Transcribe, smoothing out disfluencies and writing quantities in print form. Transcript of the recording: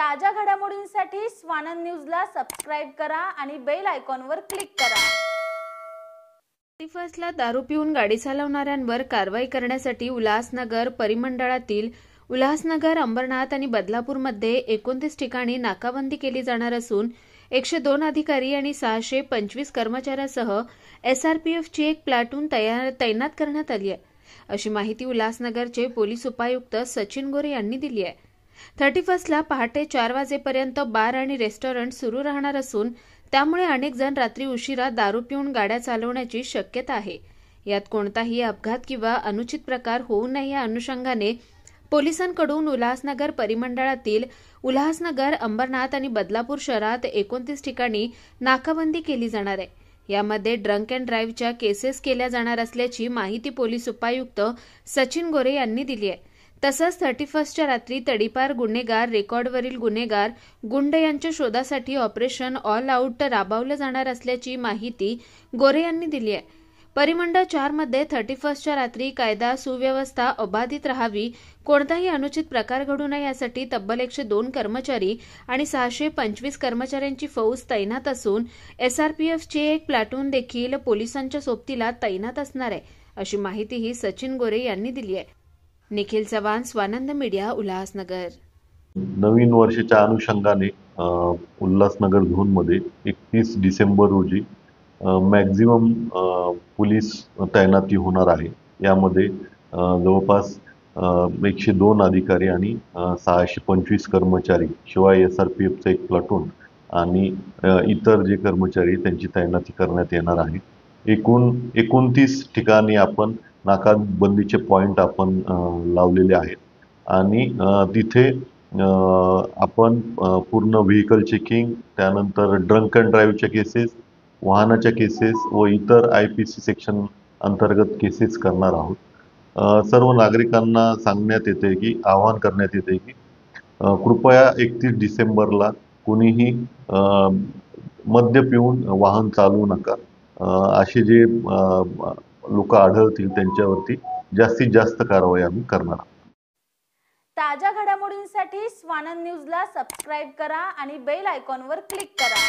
ताज्या घडामोडींसाठी स्वानंद न्यूजला सबस्क्राइब करा आणि बेल आयकॉनवर क्लिक करा। ला दारू पिऊन गाडी चालवणाऱ्यांवर कारवाई करण्यासाठी उल्हासनगर परिमंडळातील उल्हासनगर, अंबरनाथ आणि बदलापूरमध्ये 29 ठिकाणी नाकाबंदी केली जाणार असून 102 अधिकारी आणि 625 कर्मचाऱ्यांसह एसआरपीएफची एक प्लाटून तैनात करण्यात आली आहे, अशी माहिती उल्हासनगरचे पोलीस उपायुक्त सचिन गोरे यांनी दिली आहे। 31ला पहाटे 4 वाजेपर्यंत बार आणि रेस्टॉरंट सुरू राहणार असून त्यामुळे अनेक जण रात्री उशिरा दारू पिऊन गाड्या चालवण्याची शक्यता आहे। यात कोणताही अपघात किंवा अनुचित प्रकार होऊ नये या अनुषंगाने पोलिसांकडून उल्हासनगर परिमंडळातील उल्हासनगर, अंबरनाथ आणि बदलापूर शहरात 29 ठिकाणी नाकाबंदी केली जाणार आहे। यामध्ये ड्रंक अँड ड्राईव्हच्या केसेस केल्या जाणार असल्याची माहिती पोलीस उपायुक्त सचिन गोरे यांनी दिली आहे। तसंच 31च्या रात्री तडीपार गुन्हेगार, रेकॉर्डवरील गुन्हेगार, गुंड यांच्या शोधासाठी ऑपरेशन ऑल आउट राबवलं जाणार असल्याची माहिती गोरे यांनी दिली आहे। परिमंडळ 4 मध्ये 31च्या रात्री कायदा सुव्यवस्था अबाधित राहावी, कोणताही अनुचित प्रकार घडू नये यासाठी तब्बल 102 कर्मचारी आणि 625 कर्मचाऱ्यांची फौज तैनात असून एसआरपीएफची एक प्लाटून देखील पोलिसांच्या सोबतीला तैनात असणार आहे, अशी माहितीही सचिन गोरे यांनी दिली आहे। निखिल चव्हाण, स्वानंद मीडिया, उल्हासनगर। नवीन वर्षाच्या अनुषंगाने उल्हासनगर झोनमध्ये 31 डिसेंबर रोजी मॅक्झिमम पोलीस तैनाती होणार आहे। यामध्ये जवळपास 102 अधिकारी आणि 625 कर्मचारी शिवाय एसआरपीएफचं एक प्लाटून आणि इतर जे कर्मचारी त्यांची तैनाती करण्यात येणार आहे। एकूण 29 ठिकाणी आपण नाकाबंदीचे पॉइंट आपण लावलेले आहेत आणि तिथे आपण पूर्ण व्हेकल चेकिंग, त्यानंतर ड्रंक अँड ड्राईव्हच्या केसेस, वाहनाच्या केसेस व इतर IPC सेक्शन अंतर्गत केसेस करणार आहोत। सर्व नागरिकांना सांगण्यात येते की आवाहन करण्यात येते की कृपया 31 डिसेंबरला कोणीही मद्य पिऊन वाहन चालवू नका। असे जे लोक आढळतील त्यांच्यावरती जास्तीत जास्त कारवाई आम्ही करणार आहोत। ताज्या घडामोडींसाठी स्वानंद न्यूजला सबस्क्राइब करा आणि बेल आयकॉनवर क्लिक करा।